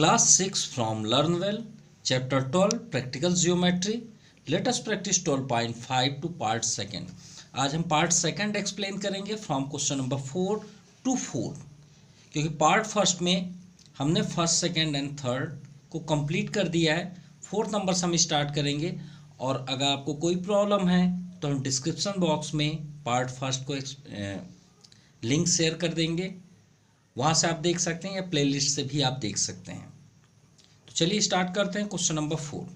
Class 6 from Learn Well, Chapter 12 Practical Geometry. Let us practice 12.5 to Part 2. आज हम Part 2 explain करेंगे from question number 4 to 4, क्योंकि part first में हमने first second and third को complete कर दिया है। फोर्थ नंबर से हम स्टार्ट करेंगे, और अगर आपको कोई प्रॉब्लम है तो हम डिस्क्रिप्शन बॉक्स में पार्ट फर्स्ट को लिंक शेयर कर देंगे, वहाँ से आप देख सकते हैं या प्लेलिस्ट से भी आप देख सकते हैं। तो चलिए स्टार्ट करते हैं क्वेश्चन नंबर 4।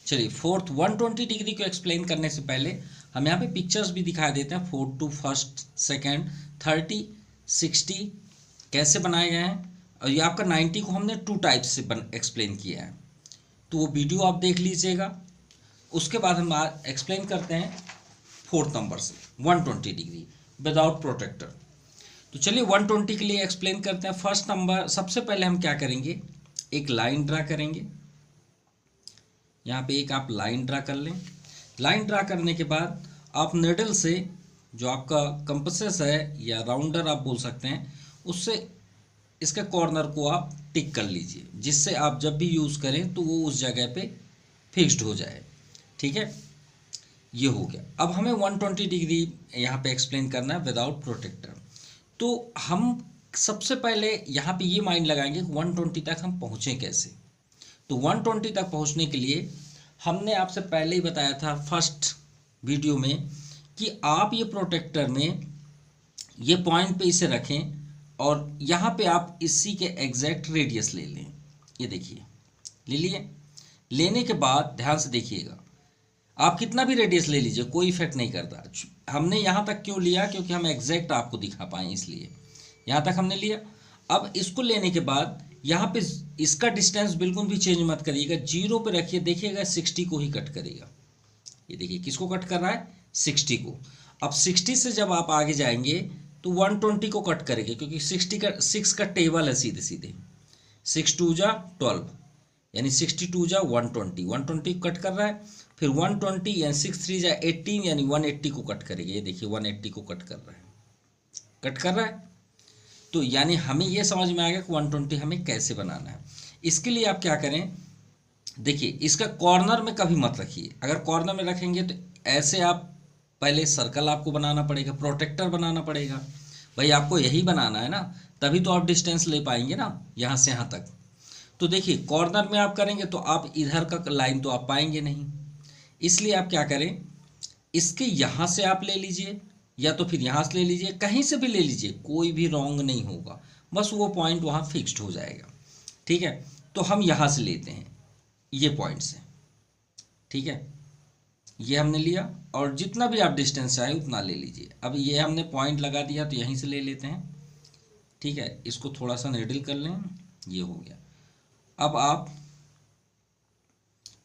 चलिए फोर्थ 120 डिग्री को एक्सप्लेन करने से पहले हम यहाँ पे पिक्चर्स भी दिखा देते हैं। 4 to फर्स्ट सेकेंड 30 60 कैसे बनाए गए हैं, और ये आपका 90 को हमने 2 टाइप्स से एक्सप्लेन किया है, तो वो वीडियो आप देख लीजिएगा। उसके बाद हम एक्सप्लेन करते हैं फोर्थ नंबर से 120 डिग्री विदाउट प्रोटेक्टर। तो चलिए 120 के लिए एक्सप्लेन करते हैं। फर्स्ट नंबर सबसे पहले हम क्या करेंगे, एक लाइन ड्रा करेंगे। यहाँ पे एक आप लाइन ड्रा कर लें। लाइन ड्रा करने के बाद आप निडल से, जो आपका कंपसेस है या राउंडर आप बोल सकते हैं, उससे इसके कॉर्नर को आप टिक कर लीजिए, जिससे आप जब भी यूज़ करें तो वो उस जगह पे फिक्स्ड हो जाए। ठीक है, ये हो गया। अब हमें 120 डिग्री यहाँ पे एक्सप्लेन करना है विदाउट प्रोटेक्टर। तो हम सबसे पहले यहाँ पे ये माइंड लगाएंगे कि 120 तक हम पहुँचें कैसे। तो 120 तक पहुँचने के लिए हमने आपसे पहले ही बताया था फर्स्ट वीडियो में कि आप ये प्रोटेक्टर में ये पॉइंट पे इसे रखें, और यहाँ पे आप इसी के एग्जैक्ट रेडियस ले लें। ये देखिए ले लिए। लेने के बाद ध्यान से देखिएगा, आप कितना भी रेडियस ले लीजिए, कोई इफेक्ट नहीं करता। हमने यहाँ तक क्यों लिया, क्योंकि हम एग्जैक्ट आपको दिखा पाएँ, इसलिए यहाँ तक हमने लिया। अब इसको लेने के बाद यहाँ पे इसका डिस्टेंस बिल्कुल भी चेंज मत करिएगा, 0 पे रखिए। देखिएगा 60 को ही कट करेगा। ये देखिए किसको कट कर रहा है, 60 को। अब 60 से जब आप आगे जाएंगे तो 120 को कट करेंगे, क्योंकि 6 का टेबल है सीधे सीधे। 6 2 जा 12, यानी 62 जा 120, 120 कट कर रहा है। फिर 120 यानी 6 3 जा 18, यानी 180 को कट करेंगे। ये देखिए 180 को कट कर रहा है, कट कर रहा है। तो यानी हमें ये समझ में आ गया कि 120 हमें कैसे बनाना है। इसके लिए आप क्या करें, देखिए इसका कॉर्नर में कभी मत रखिए। अगर कॉर्नर में रखेंगे तो ऐसे आप पहले सर्कल आपको बनाना पड़ेगा, प्रोटेक्टर बनाना पड़ेगा। भाई आपको यही बनाना है ना, तभी तो आप डिस्टेंस ले पाएंगे ना, यहाँ से यहाँ तक। तो देखिए कॉर्नर में आप करेंगे तो आप इधर का लाइन तो आप पाएंगे नहीं, इसलिए आप क्या करें, इसके यहाँ से आप ले लीजिए, या तो फिर यहाँ से ले लीजिए, कहीं से भी ले लीजिए, कोई भी रॉन्ग नहीं होगा, बस वो पॉइंट वहाँ फिक्स्ड हो जाएगा। ठीक है, तो हम यहाँ से लेते हैं ये पॉइंट से। ठीक है, ये हमने लिया, और जितना भी आप डिस्टेंस चाहे उतना ले लीजिए। अब ये हमने पॉइंट लगा दिया तो यहीं से ले लेते हैं। ठीक है, इसको थोड़ा सा निडल कर लें, ये हो गया। अब आप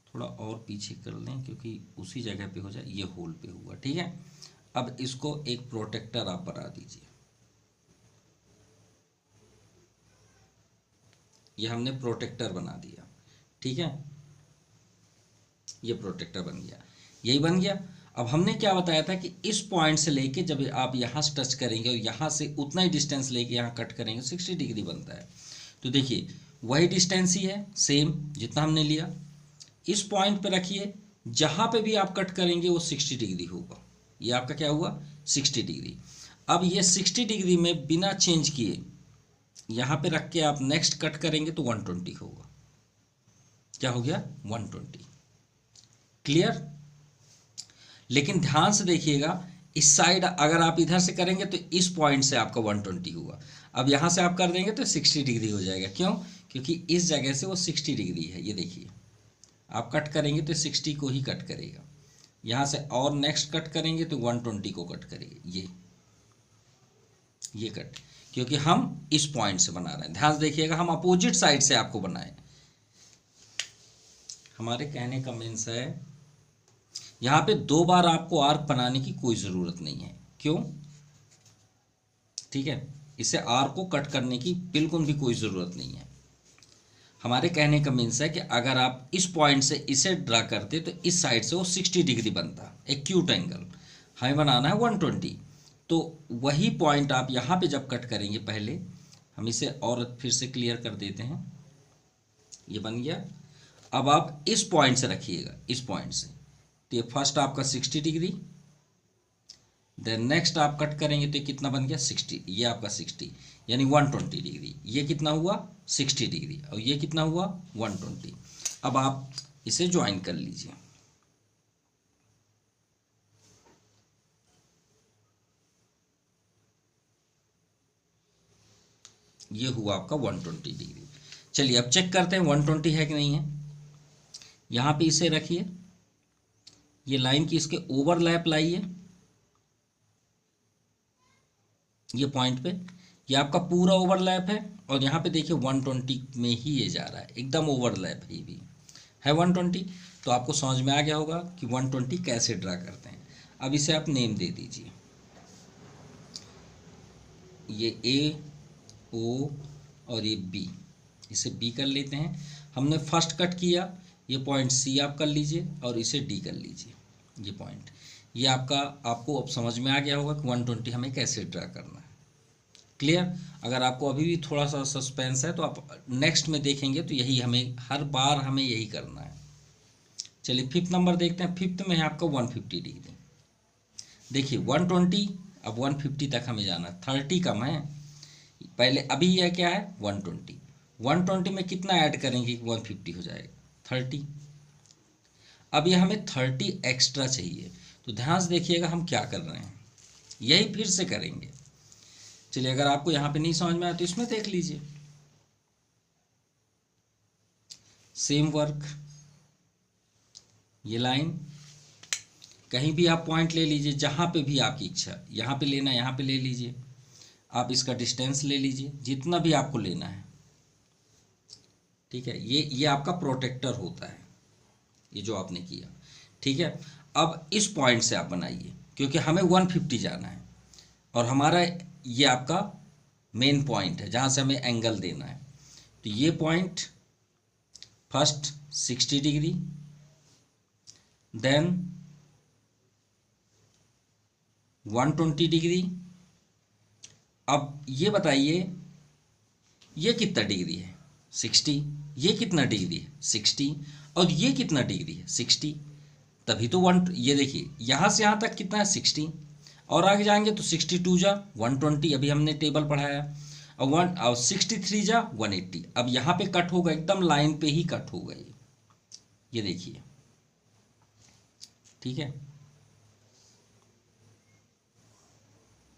थोड़ा और पीछे कर लें, क्योंकि उसी जगह पे हो जाए, ये होल पे हुआ। ठीक है, अब इसको एक प्रोटेक्टर आप बना दीजिए। ये हमने प्रोटेक्टर बना दिया। ठीक है, ये प्रोटेक्टर बन गया, यही बन गया। अब हमने क्या बताया था कि इस पॉइंट से लेके जब आप यहाँ से टच करेंगे और यहाँ से उतना ही डिस्टेंस लेके यहाँ कट करेंगे, 60 डिग्री बनता है। तो देखिए वही डिस्टेंस ही है, सेम जितना हमने लिया। इस पॉइंट पे रखिए, जहाँ पे भी आप कट करेंगे वो 60 डिग्री होगा। ये आपका क्या हुआ, 60 डिग्री। अब ये 60 डिग्री में बिना चेंज किए यहाँ पे रख के आप नेक्स्ट कट करेंगे तो 120 होगा। क्या हो गया, 120। क्लियर। लेकिन ध्यान से देखिएगा, इस साइड अगर आप इधर से करेंगे तो इस पॉइंट से आपका 120 हुआ। अब यहाँ से आप कर देंगे तो 60 डिग्री हो जाएगा। क्यों, क्योंकि इस जगह से वो 60 डिग्री है। ये देखिए आप कट करेंगे तो 60 को ही कट करेगा, यहाँ से और नेक्स्ट कट करेंगे तो 120 को कट करेगा। ये कट, क्योंकि हम इस पॉइंट से बना रहे हैं। ध्यान से देखिएगा, हम अपोजिट साइड से आपको बनाए। हमारे कहने का मीन्स है यहाँ पे 2 बार आपको आर्क बनाने की कोई ज़रूरत नहीं है। क्यों, ठीक है, इसे आर्क को कट करने की बिल्कुल भी कोई ज़रूरत नहीं है। हमारे कहने का मीन्स है कि अगर आप इस पॉइंट से इसे ड्रा करते तो इस साइड से वो 60 डिग्री बनता, एक्यूट एंगल। हमें बनाना है 120, तो वही पॉइंट आप यहाँ पे जब कट करेंगे, पहले हम इसे और फिर से क्लियर कर देते हैं। ये बन गया। अब आप इस पॉइंट से रखिएगा, इस पॉइंट से, तो ये फर्स्ट आपका 60 डिग्री, देन नेक्स्ट आप कट करेंगे तो ये कितना बन गया 60, ये आपका 60 यानी 120 डिग्री। ये कितना हुआ 60 डिग्री, और ये कितना हुआ 120। अब आप इसे ज्वाइन कर लीजिए। ये हुआ आपका 120 डिग्री। चलिए अब चेक करते हैं 120 है कि नहीं है। यहाँ पे इसे रखिए, ये लाइन की इसके ओवरलैप लाइए, ये पॉइंट पे, ये आपका पूरा ओवरलैप है, और यहाँ पे देखिए 120 में ही ये जा रहा है, एकदम ओवरलैप है, ये भी है 120। तो आपको समझ में आ गया होगा कि 120 कैसे ड्रा करते हैं। अब इसे आप नेम दे दीजिए, ये ए ओ और ये बी, इसे बी कर लेते हैं। हमने फर्स्ट कट किया, ये पॉइंट सी आप कर लीजिए और इसे डी कर लीजिए, ये पॉइंट। ये आपको अब समझ में आ गया होगा कि 120 हमें कैसे ड्रा करना है। क्लियर? अगर आपको अभी भी थोड़ा सा सस्पेंस है तो आप नेक्स्ट में देखेंगे, तो यही हमें हर बार हमें यही करना है। चलिए फिफ्थ नंबर देखते हैं। फिफ्थ में है आपका 150 डिग्री। देखिए 120, अब 150 तक हमें जाना है, 30 कम है पहले, अभी यह क्या है 120। 120 में कितना ऐड करेंगे कि 150 हो जाएगा 30। अब ये हमें 30 एक्स्ट्रा चाहिए, तो ध्यान से देखिएगा हम क्या कर रहे हैं, यही फिर से करेंगे। चलिए अगर आपको यहाँ पे नहीं समझ में आया तो इसमें देख लीजिए, सेम वर्क, ये लाइन कहीं भी आप पॉइंट ले लीजिए, जहाँ पे भी आपकी इच्छा, यहाँ पे लेना यहाँ पे ले लीजिए, आप इसका डिस्टेंस ले लीजिए जितना भी आपको लेना है। ठीक है, ये आपका प्रोटेक्टर होता है, ये जो आपने किया। ठीक है, अब इस पॉइंट से आप बनाइए, क्योंकि हमें 150 जाना है और हमारा ये आपका मेन पॉइंट है जहाँ से हमें एंगल देना है। तो ये point first 60 degree, then 120 degree. अब ये बताइए ये कितना डिग्री है 60, ये कितना डिग्री है 60, और ये कितना डिग्री है 60, तभी तो ये देखिए यहाँ से यहाँ तक कितना है 60, और आगे जाएंगे तो 62 जा 120, अभी हमने टेबल पढ़ाया, और 63 जा 180। अब यहाँ पे कट होगा, एकदम लाइन पे ही कट होगा ये देखिए। ठीक है,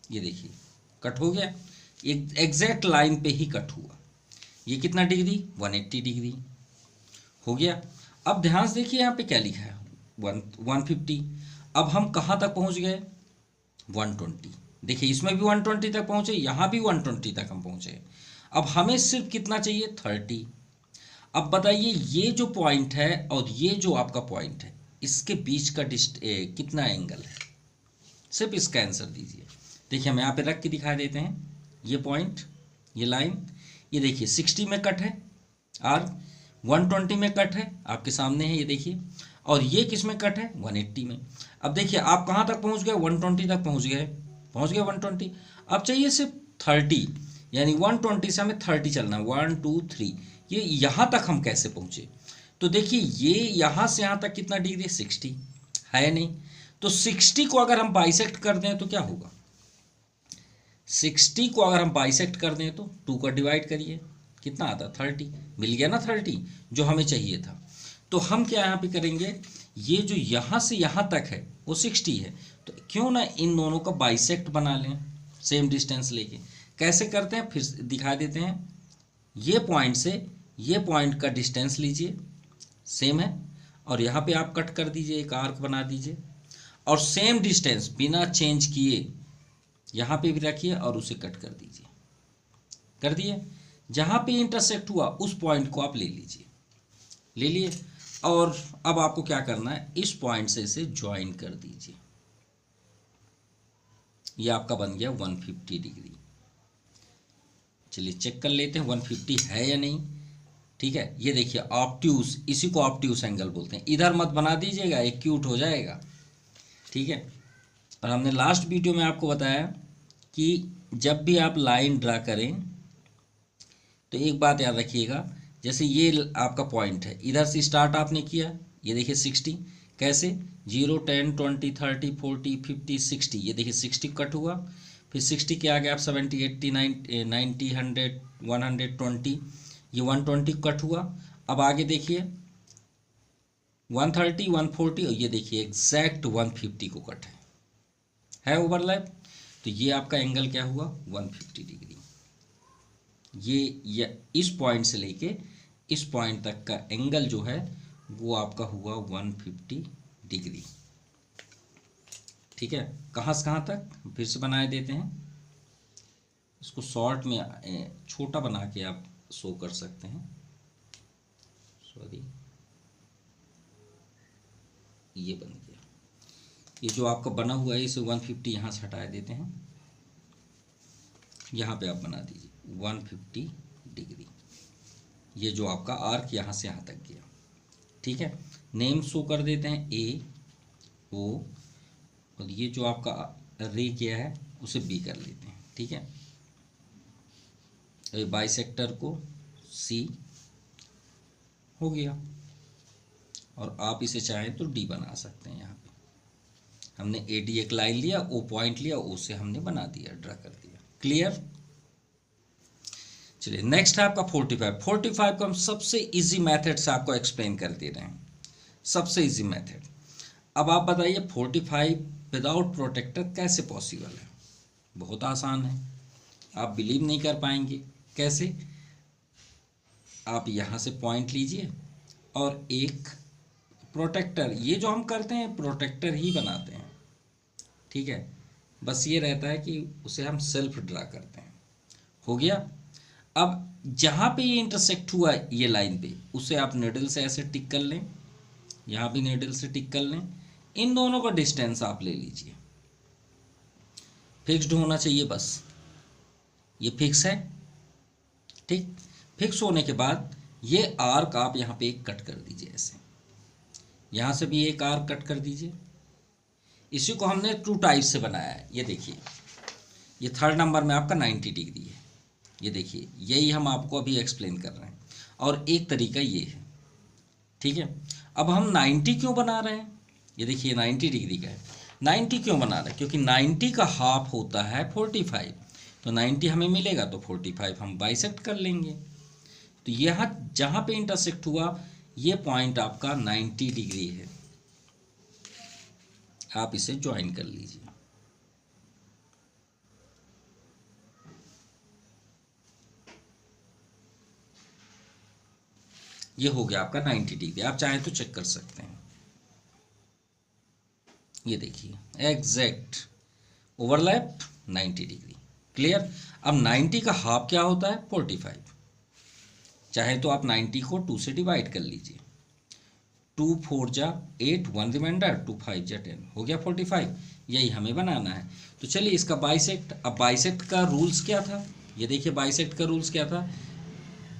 ये देखिए कट हो गया, एग्जैक्ट लाइन पे ही कट हुआ। ये कितना डिग्री 180 डिग्री हो गया। अब ध्यान से देखिए यहाँ पे क्या लिखा है 150। अब हम कहाँ तक पहुँच गए 120। देखिए इसमें भी 120 तक पहुँचे, यहाँ भी 120 तक हम पहुँचे। अब हमें सिर्फ कितना चाहिए 30। अब बताइए ये जो पॉइंट है और ये जो आपका पॉइंट है, इसके बीच का कितना एंगल है, सिर्फ इसका आंसर दीजिए। देखिए हम यहाँ पे रख के दिखा देते हैं, ये पॉइंट, ये लाइन, ये देखिए 60 में कट है और 120 में कट है, आपके सामने है ये देखिए, और ये किस में कट है 180 में। अब देखिए आप कहाँ तक पहुँच गए 120 तक पहुँच गए 120। अब चाहिए सिर्फ 30, यानी 120 से हमें 30 चलना है, 1 2 3। ये यहाँ तक हम कैसे पहुँचे, तो देखिए ये यहाँ से यहाँ तक कितना डिग्री 60 है नहीं, तो 60 को अगर हम बाइसेक्ट कर दें तो क्या होगा, 60 को अगर हम बाइसेक्ट कर दें तो 2 का डिवाइड करिए, कितना आता 30, मिल गया ना 30 जो हमें चाहिए था। तो हम क्या यहाँ पे करेंगे, ये जो यहाँ से यहाँ तक है वो 60 है, तो क्यों ना इन दोनों का बाइसेक्ट बना लें सेम डिस्टेंस लेके। कैसे करते हैं फिर दिखा देते हैं। ये पॉइंट से ये पॉइंट का डिस्टेंस लीजिए, सेम है, और यहाँ पे आप कट कर दीजिए, एक आर्क बना दीजिए, और सेम डिस्टेंस बिना चेंज किए यहाँ पे भी रखिए और उसे कट कर दीजिए। कर दिए, जहाँ पे इंटरसेक्ट हुआ उस पॉइंट को आप ले लीजिए, ले लिए, और अब आपको क्या करना है, इस पॉइंट से इसे ज्वाइन कर दीजिए। ये आपका बन गया 150 डिग्री। चलिए चेक कर लेते हैं 150 है या नहीं। ठीक है, ये देखिए ऑब्ट्यूस, इसी को ऑब्ट्यूस एंगल बोलते हैं। इधर मत बना दीजिएगा, एक्यूट हो जाएगा। ठीक है, और हमने लास्ट वीडियो में आपको बताया कि जब भी आप लाइन ड्रा करें तो एक बात याद रखिएगा, जैसे ये आपका पॉइंट है, इधर से स्टार्ट आपने किया, ये देखिए 60, कैसे 0 10 20 30 40 50 60, ये देखिए 60 कट हुआ, फिर 60 के आगे आप 70 80 90 100 120, ये 120 कट हुआ। अब आगे देखिए 130 140 और ये देखिए एग्जैक्ट 150 को कट है ओवरलैप। तो ये आपका एंगल क्या हुआ 150 डिग्री। ये इस पॉइंट से लेके इस पॉइंट तक का एंगल जो है वो आपका हुआ 150 डिग्री। ठीक है, कहाँ से कहाँ तक फिर से बनाए देते हैं, इसको शॉर्ट में छोटा बना के आप शो कर सकते हैं। सॉरी, ये बन गया, ये जो आपका बना हुआ है इसे 150 यहाँ से हटा देते हैं, यहाँ पे आप बना दीजिए 150 डिग्री। ये जो आपका आर्क यहाँ से यहाँ तक गया। ठीक है, नेम शो कर देते हैं ए ओ, और ये जो आपका रे किया है उसे बी कर लेते हैं। ठीक है, बाइसेक्टर को सी हो गया, और आप इसे चाहें तो डी बना सकते हैं। यहाँ पे हमने ए डी एक लाइन लिया, ओ पॉइंट लिया, ओ से हमने बना दिया, ड्रा कर दिया। क्लियर। चलिए नेक्स्ट है आपका 45। 45 को हम सबसे इजी मेथड से आपको एक्सप्लेन कर दे रहे हैं, सबसे इजी मेथड। अब आप बताइए 45 विदाउट प्रोटेक्टर कैसे पॉसिबल है। बहुत आसान है, आप बिलीव नहीं कर पाएंगे। कैसे, आप यहाँ से पॉइंट लीजिए और एक प्रोटेक्टर, ये जो हम करते हैं प्रोटेक्टर ही बनाते हैं। ठीक है, बस ये रहता है कि उसे हम सेल्फ ड्रा करते हैं। हो गया। अब जहाँ पे ये इंटरसेक्ट हुआ ये लाइन पे, उसे आप नीडल से ऐसे टिक कर लें, यहाँ भी नीडल से टिक कर लें। इन दोनों का डिस्टेंस आप ले लीजिए, फिक्स्ड होना चाहिए बस, ये फिक्स है। ठीक, फिक्स होने के बाद ये आर्क आप यहाँ पे एक कट कर दीजिए, ऐसे यहाँ से भी एक आर्क कट कर दीजिए। इसी को हमने 2 टाइप से बनाया है। ये देखिए, ये 3rd नंबर में आपका 90 डिग्री है। ये देखिए, यही हम आपको अभी एक्सप्लेन कर रहे हैं, और एक तरीका ये है। ठीक है, अब हम 90 क्यों बना रहे हैं, ये देखिए 90 डिग्री का है। 90 क्यों बना रहे हैं, क्योंकि 90 का हाफ होता है 45, तो 90 हमें मिलेगा तो 45 हम बाइसेक्ट कर लेंगे। तो यहाँ जहाँ पे इंटरसेक्ट हुआ ये पॉइंट आपका 90 डिग्री है, आप इसे ज्वाइन कर लीजिए। ये हो गया आपका 90 डिग्री, आप चाहें तो चेक कर सकते हैं। ये देखिए एग्जैक्ट ओवरलैप 90 डिग्री। क्लियर। अब 90 का हाफ क्या होता है 45, चाहे तो आप 90 को 2 से डिवाइड कर लीजिए। 2 4 जा 8, 1 रिमाइंडर, 2 5 जा 10, हो गया 45। यही हमें बनाना है। तो चलिए इसका बाइसेक्ट। अब बाइसेक्ट का रूल्स क्या था, ये देखिए बाइसेक्ट का रूल्स क्या था,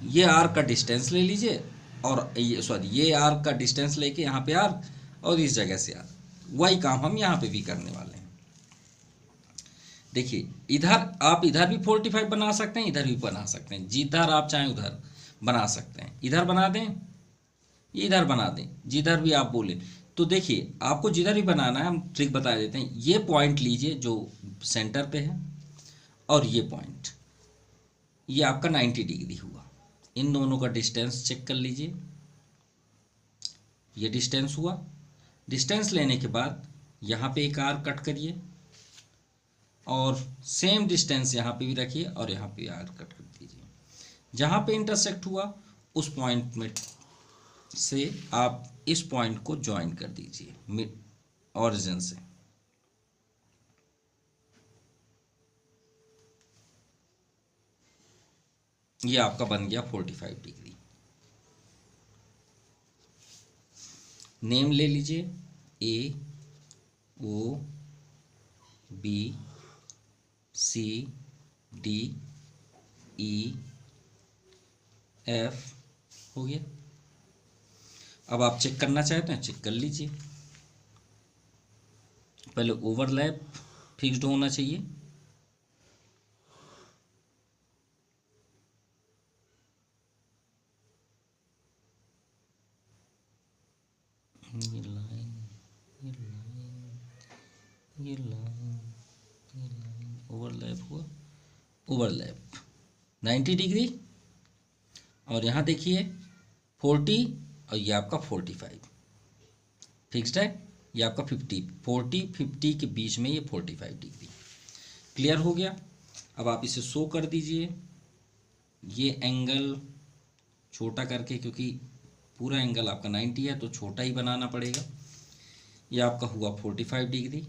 ये आर्क का डिस्टेंस ले लीजिए, और ये सॉरी ये आर्क का डिस्टेंस लेके यहाँ पे आर्क, और इस जगह से आर्क। वही काम हम यहाँ पे भी करने वाले हैं। देखिए इधर आप इधर भी 45 बना सकते हैं, इधर भी बना सकते हैं, जिधर आप चाहें उधर बना सकते हैं। इधर बना दें, इधर बना दें, जिधर भी आप बोले। तो देखिए आपको जिधर भी बनाना है हम ट्रिक बता देते हैं। ये पॉइंट लीजिए जो सेंटर पे है, और ये पॉइंट, ये आपका 90 डिग्री हुआ। इन दोनों का डिस्टेंस चेक कर लीजिए, ये डिस्टेंस हुआ। डिस्टेंस लेने के बाद यहाँ पे एक आर्क कट करिए, और सेम डिस्टेंस यहाँ पे भी रखिए, और यहाँ पे आर्क कट कर दीजिए। जहाँ पे इंटरसेक्ट हुआ उस पॉइंट में से आप इस पॉइंट को ज्वाइन कर दीजिए ऑरिजिन से। ये आपका बन गया 45 डिग्री। नेम ले लीजिए A O B C D E F, हो गया। अब आप चेक करना चाहते हैं चेक कर लीजिए। पहले ओवरलैप फिक्स्ड होना चाहिए, ये लाइन ओवरलैप हुआ, ओवरलैप 90 डिग्री, और यहाँ देखिए 40 और ये आपका 45 फिक्स्ड है, ये आपका 40 के बीच में ये 45 डिग्री। क्लियर हो गया। अब आप इसे शो कर दीजिए, ये एंगल छोटा करके, क्योंकि पूरा एंगल आपका 90 है तो छोटा ही बनाना पड़ेगा। ये आपका हुआ 45 डिग्री,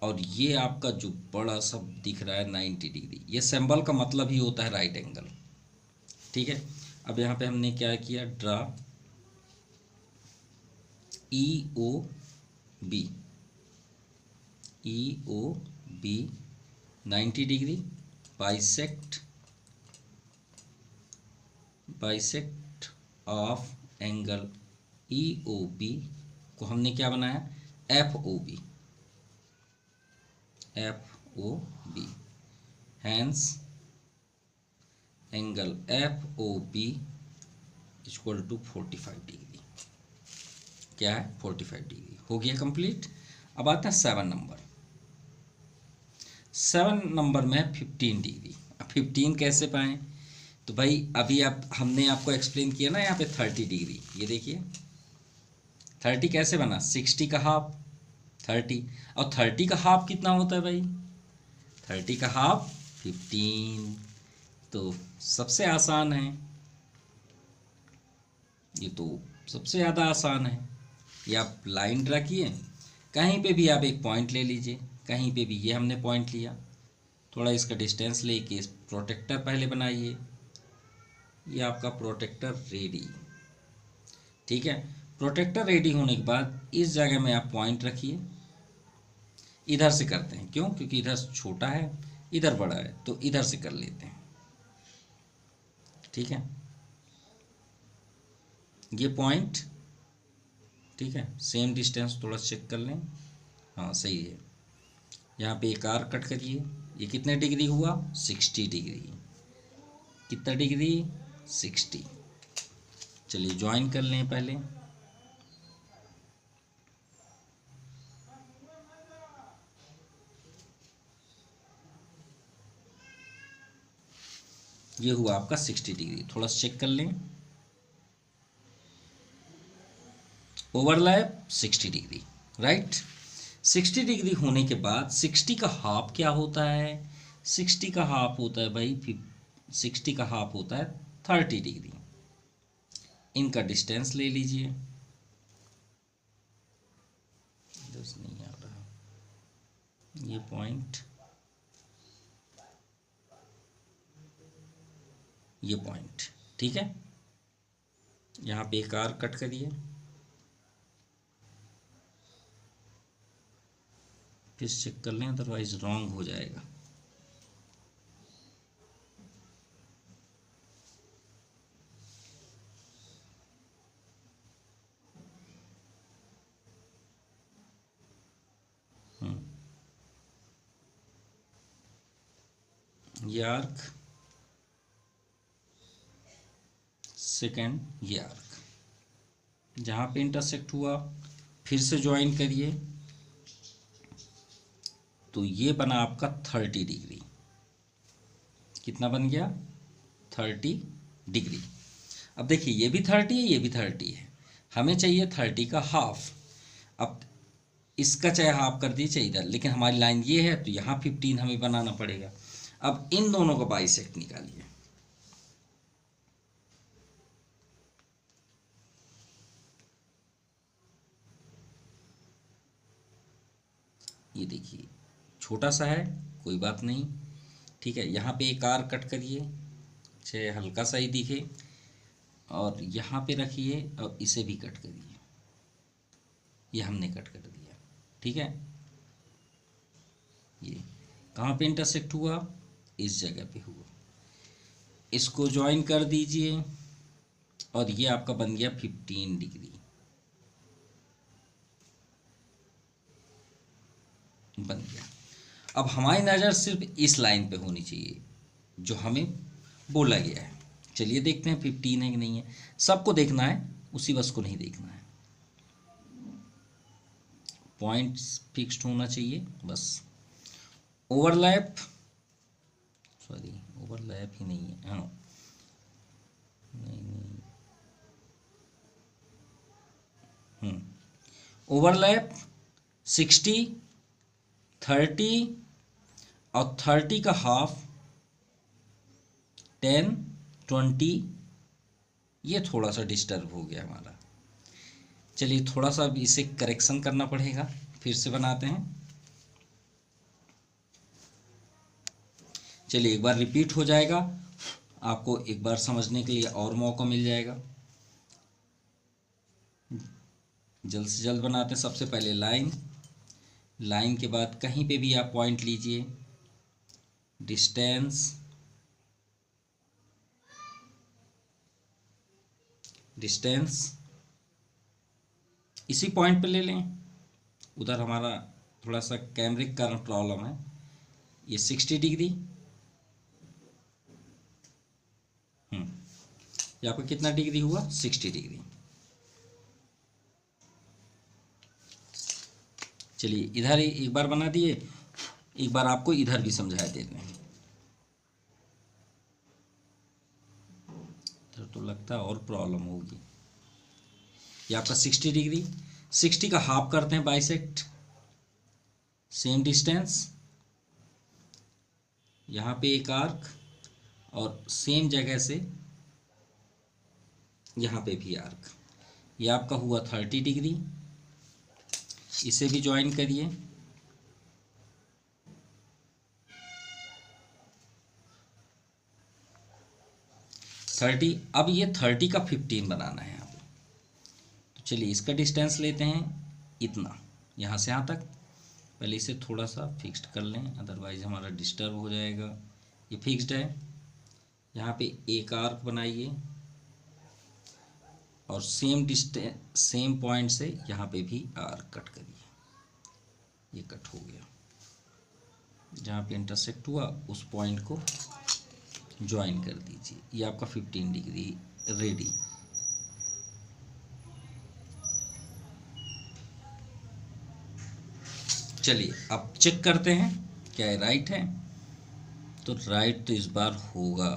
और ये आपका जो बड़ा सा दिख रहा है 90 डिग्री, ये सिंबल का मतलब ही होता है राइट एंगल। ठीक है, अब यहाँ पे हमने क्या किया, draw EOB 90 degree, bisect of angle EOB को हमने क्या बनाया, FOB, hence angle FOB equal to 45 degree. क्या है, 45 डिग्री। हो गया कंप्लीट। अब आता है 7 नंबर। 7 नंबर में 15 डिग्री। अब 15 कैसे पाएं, तो भाई अभी हमने आपको एक्सप्लेन किया ना, यहाँ पे 30 डिग्री, ये देखिए 30 कैसे बना, 60 का हाफ 30, और 30 का हाफ कितना होता है भाई, 30 का हाफ 15। तो सबसे आसान है ये, तो सबसे ज़्यादा आसान है ये। आप लाइन ड्रा किए, कहीं पे भी आप एक पॉइंट ले लीजिए, कहीं पे भी, ये हमने पॉइंट लिया, थोड़ा इसका डिस्टेंस लेके प्रोटेक्टर पहले बनाइए, ये आपका प्रोटेक्टर रेडी। ठीक है, प्रोटेक्टर रेडी होने के बाद इस जगह में आप पॉइंट रखिए। इधर से करते हैं, क्यों, क्योंकि इधर छोटा है इधर बड़ा है, तो इधर से कर लेते हैं। ठीक है, ये पॉइंट, ठीक है, सेम डिस्टेंस थोड़ा चेक कर लें, हाँ सही है। यहाँ पे एक आर्क कट करिए, ये कितने डिग्री हुआ, 60 डिग्री। कितना डिग्री, 60। चलिए ज्वाइन कर लें पहले। ये हुआ आपका 60 डिग्री, थोड़ा चेक कर लें। Overlap 60 degree, right. 60 डिग्री होने के बाद 60 का हाफ क्या होता है, 60 का हाफ होता है भाई 60 का हाफ होता है 30 डिग्री। इनका डिस्टेंस ले लीजिए, नहीं आ रहा ये पॉइंट, ये पॉइंट, ठीक है। यहाँ पे एक आर्क कट करिए, फिर चेक कर लें, अदरवाइज रॉन्ग हो जाएगा। ये आर्क, सेकेंड ये आर्क, जहाँ पे इंटरसेक्ट हुआ फिर से ज्वाइन करिए, तो ये बना आपका 30 डिग्री। कितना बन गया, 30 डिग्री। अब देखिए ये भी 30 है, ये भी 30 है, हमें चाहिए 30 का हाफ। अब इसका चाहे हाफ कर दिए चाहे इधर, लेकिन हमारी लाइन ये है तो यहाँ 15 हमें बनाना पड़ेगा। अब इन दोनों का बाइसेक्ट निकालिए, ये देखिए छोटा सा है, कोई बात नहीं, ठीक है। यहाँ पे एक आर्क कट करिए, चाहे हल्का सा ही दिखे, और यहाँ पे रखिए और इसे भी कट करिए, ये हमने कट कर दिया, ठीक है। ये कहाँ पे इंटरसेक्ट हुआ, इस जगह पे हुआ, इसको ज्वाइन कर दीजिए, और ये आपका बन गया 15 डिग्री बन गया। अब हमारी नज़र सिर्फ इस लाइन पे होनी चाहिए जो हमें बोला गया है। चलिए देखते हैं 15 है कि नहीं है, सबको देखना है, उसी बस को नहीं देखना है। पॉइंट फिक्स्ड होना चाहिए बस। ओवरलैप, सॉरी ओवरलैप ही नहीं है, हाँ नहीं, ओवरलैप 60, 30 और 30 का हाफ 10, 20, ये थोड़ा सा डिस्टर्ब हो गया हमारा। चलिए थोड़ा सा अब इसे करेक्शन करना पड़ेगा, फिर से बनाते हैं। चलिए एक बार रिपीट हो जाएगा, आपको एक बार समझने के लिए और मौका मिल जाएगा। जल्द से जल्द बनाते हैं। सबसे पहले लाइन, लाइन के बाद कहीं पे भी आप पॉइंट लीजिए, डिस्टेंस, डिस्टेंस इसी पॉइंट पे ले लें। उधर हमारा थोड़ा सा कैमरे के कारण प्रॉब्लम है। ये 60 डिग्री, ये आपका कितना डिग्री हुआ, 60 डिग्री। चलिए इधर ही एक बार बना दिए, एक बार आपको इधर भी समझा देते हैं। इधर तो लगता है और प्रॉब्लम होगी। ये आपका 60 डिग्री, 60 का हाफ करते हैं बाइसेक्ट, सेम डिस्टेंस, यहाँ पे एक आर्क और सेम जगह से यहाँ पे भी आर्क। ये आपका हुआ 30 डिग्री, इसे भी ज्वाइन करिए। अब ये 30 का 15 बनाना है यहाँ पे। तो चलिए इसका डिस्टेंस लेते हैं इतना, यहाँ से यहाँ तक। पहले इसे थोड़ा सा फिक्स्ड कर लें, अदरवाइज हमारा डिस्टर्ब हो जाएगा। ये फिक्स्ड है, यहाँ पे एक आर्क बनाइए और सेम डिस्टेंस, सेम पॉइंट से यहाँ पे भी आर्क कट करिए। ये कट हो गया, जहाँ पे इंटरसेक्ट हुआ उस पॉइंट को ज्वाइन कर दीजिए। ये आपका 15 डिग्री रेडी। चलिए अब चेक करते हैं क्या ये राइट है। तो राइट तो इस बार होगा,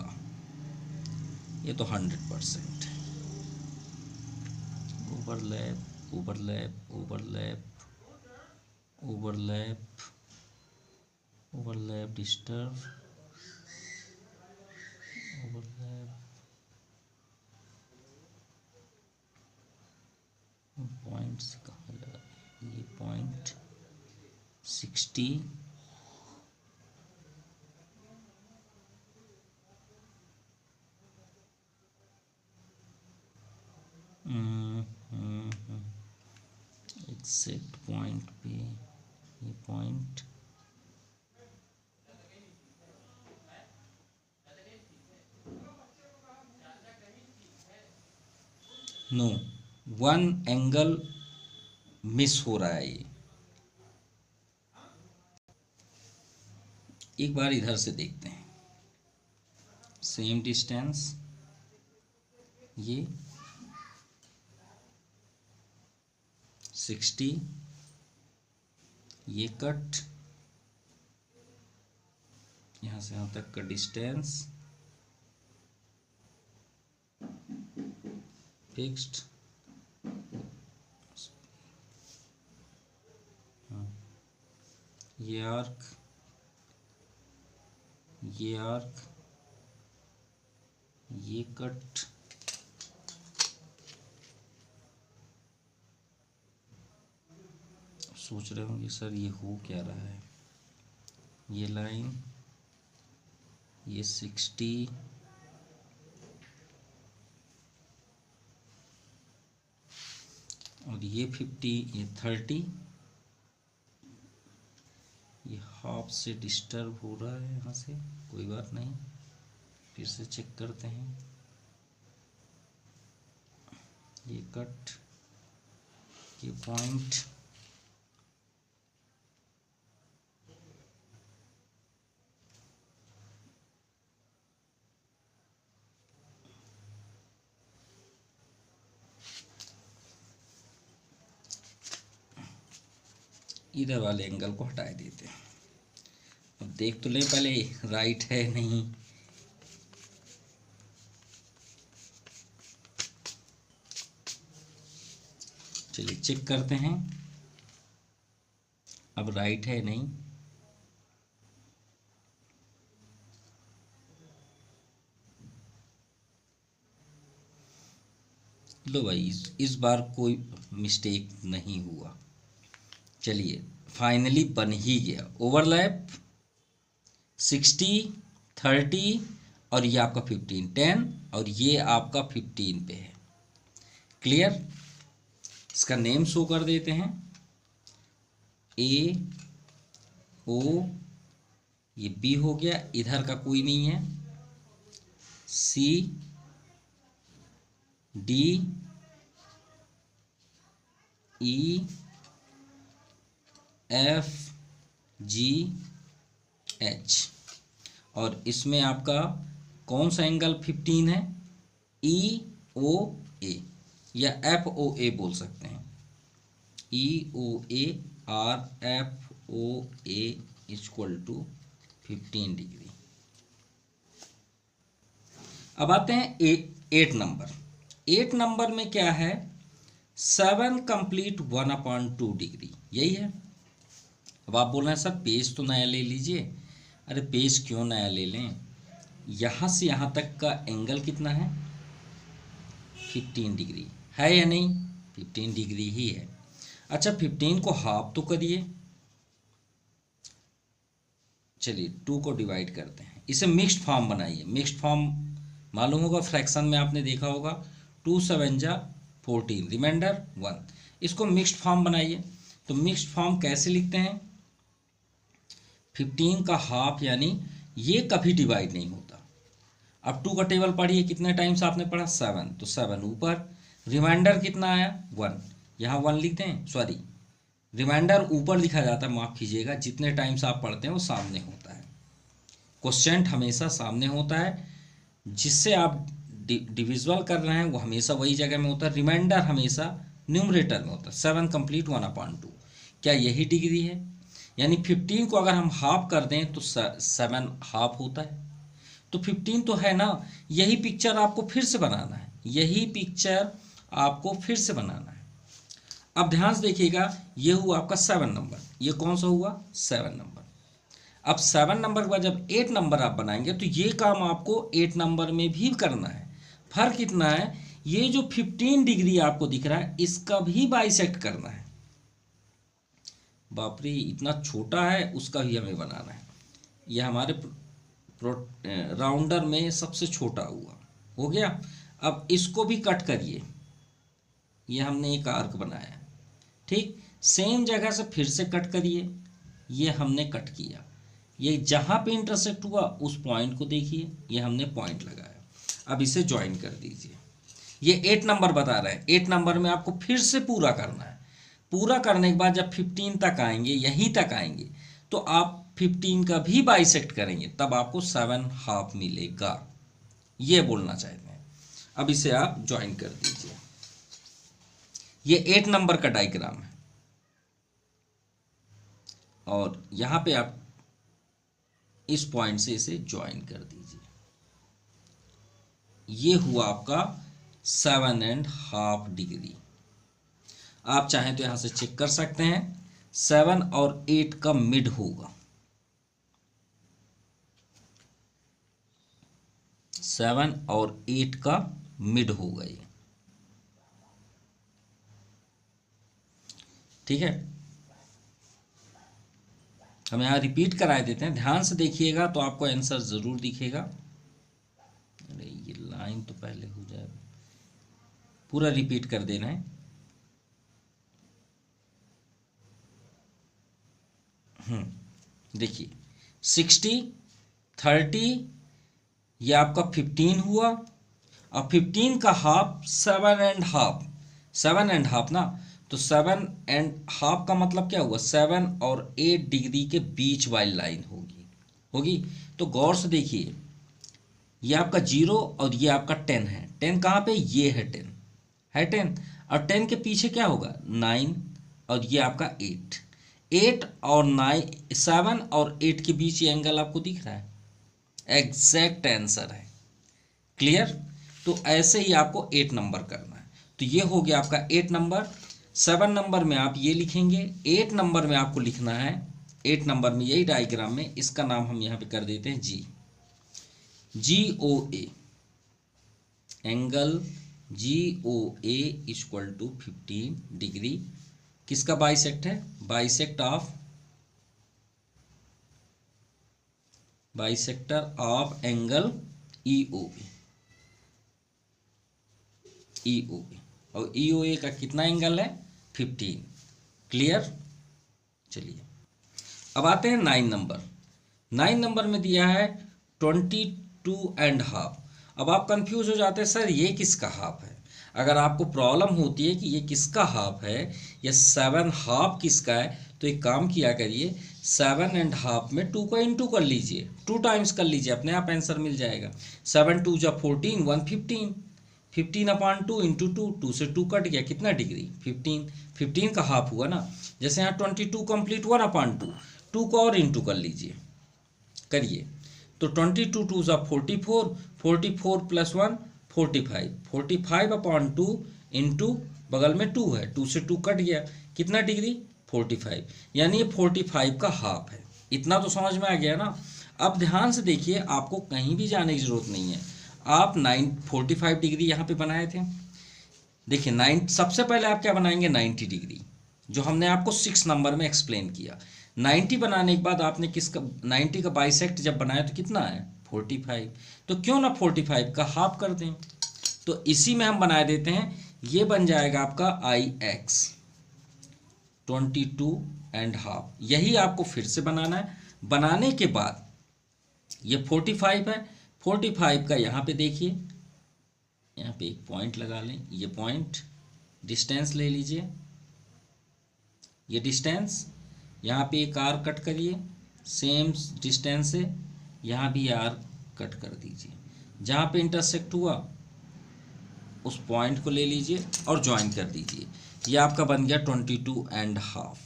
ये तो 100% है। Overlap overlap overlap overlap overlap disturb overlap, point से कहाँ लगा, ये पॉइंट 60, एग्जैक्ट पॉइंट पे ये point no, one angle miss हो रहा है। ये एक बार इधर से देखते हैं, सेम डिस्टेंस, ये 60, ये कट, यहाँ से यहाँ तक का डिस्टेंस फिक्स्ड, ये आर्क, ये आर्क, ये कट, सोच रहे होंगे सर ये हो क्या रहा है। ये लाइन, ये 60, और ये 50, ये 30, ये हाफ से डिस्टर्ब हो रहा है यहाँ से, कोई बात नहीं, फिर से चेक करते हैं। ये कट, ये पॉइंट, इधर वाले एंगल को हटा देते हैं। अब देख तो लें पहले राइट है नहीं। चलिए चेक करते हैं। अब राइट है नहीं, लो भाई इस बार कोई मिस्टेक नहीं हुआ। चलिए फाइनली बन ही गया। ओवरलैप 60, 30 और ये आपका 15, 10 और ये आपका 15 पे है। क्लियर। इसका नेम शो कर देते हैं। ए ओ, ये बी हो गया, इधर का कोई नहीं है। C D E F G H, और इसमें आपका कौन सा एंगल 15 है? ई ओ ए या एफ ओ ए बोल सकते हैं। E O A R F O A equal to 15 degree. अब आते हैं 8 नंबर। 8 नंबर में क्या है? 7 कंप्लीट 1/2 डिग्री, यही है। अब आप बोल रहे हैं सर पेज तो नया ले लीजिए। अरे पेज क्यों नया ले लें, यहाँ से यहाँ तक का एंगल कितना है? 15 डिग्री है या नहीं? 15 डिग्री ही है। अच्छा 15 को हाफ तो करिए। चलिए 2 को डिवाइड करते हैं, इसे मिक्स्ड फॉर्म बनाइए। मिक्स्ड फॉर्म मालूम होगा, फ्रैक्शन में आपने देखा होगा। 2 7 जा 14, रिमाइंडर 1। इसको मिक्स्ड फॉर्म बनाइए। तो मिक्स्ड फॉर्म कैसे लिखते हैं? 15 का हाफ यानी ये कभी डिवाइड नहीं होता। अब 2 का टेबल पढ़िए, कितने टाइम्स आपने पढ़ा? 7, तो 7 ऊपर, रिमाइंडर कितना आया? 1। यहाँ 1 लिख दें, सॉरी रिमाइंडर ऊपर लिखा जाता है, माफ़ कीजिएगा। जितने टाइम्स आप पढ़ते हैं वो सामने होता है। क्वोशिएंट हमेशा सामने होता है, जिससे आप डिविजिबल कर रहे हैं वो हमेशा वही जगह में होता है। रिमाइंडर हमेशा न्यूमरेटर में होता है। 7 कंप्लीट 1/2, क्या यही डिग्री है? यानी 15 को अगर हम हाफ कर दें तो 7 हाफ होता है। तो 15 तो है ना, यही पिक्चर आपको फिर से बनाना है। यही पिक्चर आपको फिर से बनाना है। अब ध्यान से देखिएगा, ये हुआ आपका 7 नंबर। ये कौन सा हुआ? 7 नंबर। अब 7 नंबर के बाद जब 8 नंबर आप बनाएंगे तो ये काम आपको 8 नंबर में भी करना है। फर्क कितना है? ये जो 15 डिग्री आपको दिख रहा है इसका भी बाइसेक्ट करना है। बाप रे, इतना छोटा है, उसका भी हमें बनाना है। यह हमारे राउंडर में सबसे छोटा हुआ, हो गया। अब इसको भी कट करिए। ये हमने एक आर्क बनाया, ठीक। सेम जगह से फिर से कट करिए। ये हमने कट किया। ये जहाँ पे इंटरसेक्ट हुआ उस पॉइंट को देखिए, ये हमने पॉइंट लगाया। अब इसे ज्वाइन कर दीजिए। ये 8 नंबर बता रहे हैं। 8 नंबर में आपको फिर से पूरा करना है। पूरा करने के बाद जब 15 तक आएंगे, यहीं तक आएंगे, तो आप 15 का भी बाइसेक्ट करेंगे, तब आपको 7 हाफ मिलेगा। ये बोलना चाहते हैं। अब इसे आप ज्वाइन कर दीजिए। ये 8 नंबर का डायग्राम है और यहाँ पे आप इस पॉइंट से इसे ज्वाइन कर दीजिए। ये हुआ आपका 7.5 डिग्री। आप चाहें तो यहां से चेक कर सकते हैं। 7 और 8 का मिड होगा। 7 और 8 का मिड होगा ये, ठीक है। हम यहाँ रिपीट करा देते हैं, ध्यान से देखिएगा तो आपको आंसर ज़रूर दिखेगा। अरे ये लाइन तो पहले हो जाए, पूरा रिपीट कर देना है। देखिए 60, 30, ये आपका 15 हुआ और 15 का हाफ 7.5, 7.5 ना, तो 7.5 का मतलब क्या हुआ? 7 और 8 डिग्री के बीच वाली लाइन होगी। तो गौर से देखिए, ये आपका 0 और ये आपका 10 है। 10 कहाँ पे? ये है 10, है 10। और 10 के पीछे क्या होगा? 9 और ये आपका 8। 8 और 9, 7 और 8 के बीच ये एंगल आपको दिख रहा है, एग्जैक्ट आंसर है। क्लियर। तो ऐसे ही आपको 8 नंबर करना है। तो ये हो गया आपका 8 नंबर। 7 नंबर में आप ये लिखेंगे, 8 नंबर में आपको लिखना है, 8 नंबर में यही डायग्राम में इसका नाम हम यहाँ पे कर देते हैं G, GOA, angle GOA equal to 15 degree. किसका बाइसेक्ट है? Bisector of angle EOA। और EOA का कितना एंगल है? 15। क्लियर। चलिए अब आते हैं 9 नंबर। 9 नंबर में दिया है 22.5। अब आप कंफ्यूज हो जाते हैं, सर ये किसका हाफ है। अगर आपको प्रॉब्लम होती है कि ये किसका हाफ है या 7.5 किसका है, तो एक काम किया करिए, 7.5 में 2 को इंटू कर लीजिए, 2 टाइम्स कर लीजिए, अपने आप आंसर मिल जाएगा। 7 2 जा 14, 115, 15/2 इंटू 2, 2 से 2 कट गया, कितना डिग्री? 15। 15 का हाफ हुआ ना। जैसे यहाँ 22 कंप्लीट हुआ ना 1/2, 2 को और इंटू कर लीजिए, करिए। तो 22 2 जा 44, 44 प्लस 1 45, 45/2 इंटू बगल में 2 है, 2 से 2 कट गया, कितना डिग्री? 45। यानी ये 45 का हाफ है। इतना तो समझ में आ गया ना। अब ध्यान से देखिए, आपको कहीं भी जाने की जरूरत नहीं है। आप 45 डिग्री यहाँ पे बनाए थे। देखिए 9, सबसे पहले आप क्या बनाएंगे? 90 डिग्री, जो हमने आपको 6 नंबर में एक्सप्लेन किया। 90 बनाने के बाद आपने किसका 90 का बाइसेक्ट जब बनाया तो कितना है? 45। तो क्यों ना 45 का हाफ कर दें। तो इसी में हम बना देते हैं, ये बन जाएगा आपका IX 22.5। यही आपको फिर से बनाना है। बनाने के बाद ये 45 है, 45 का यहाँ पे देखिए, यहाँ पे एक पॉइंट लगा लें, ये पॉइंट डिस्टेंस ले लीजिए, ये डिस्टेंस, यहाँ पे एक आर कट करिए, सेम डिस्टेंस से यहाँ भी आर कट कर दीजिए। जहाँ पे इंटरसेक्ट हुआ उस पॉइंट को ले लीजिए और ज्वाइन कर दीजिए। ये आपका बन गया 22.5।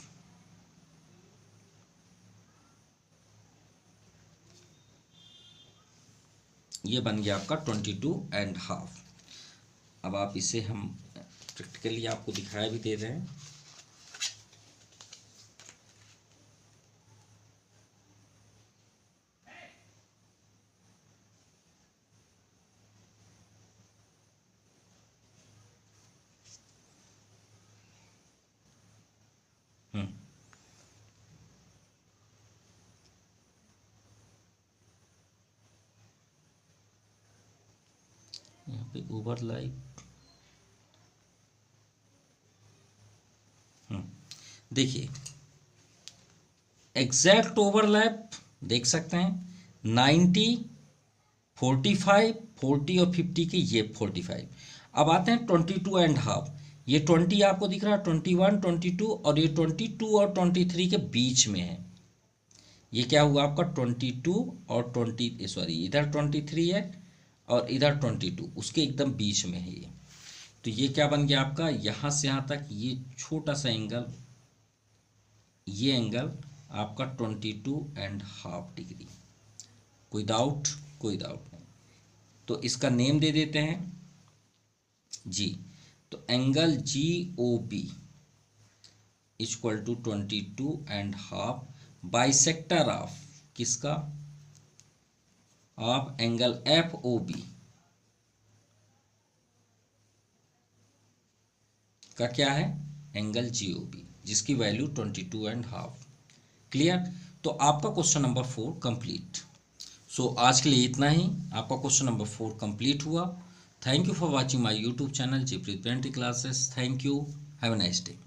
ये बन गया आपका 22.5। अब आप इसे हम प्रैक्टिकली आपको दिखाया भी दे रहे हैं। यहाँ पे ओवरलैप, देखिए एग्जैक्ट ओवरलैप देख सकते हैं। 90, 45, 40 और 50 के ये 45। अब आते हैं 22.5। ये 20 आपको दिख रहा है, 21, 22 और ये 22 और 23 के बीच में है। ये क्या हुआ आपका 22 और 20, सॉरी इधर 23 है और इधर 22, उसके एकदम बीच में है ये। तो ये क्या बन गया आपका, यहाँ से यहाँ तक ये छोटा सा एंगल, ये एंगल आपका 22.5 डिग्री। कोई डाउट? कोई डाउट नहीं। तो इसका नेम दे देते हैं जी। तो angle GOB equal to 22.5 bisector of किसका? ऑफ एंगल FOB का क्या है? एंगल GOB, जिसकी वैल्यू 22.5। क्लियर। तो आपका क्वेश्चन नंबर 4 कंप्लीट। सो आज के लिए इतना ही। आपका क्वेश्चन नंबर 4 कंप्लीट हुआ। Thank you for watching my YouTube channel Jepreet Pentry classes. Thank you. Have a nice day.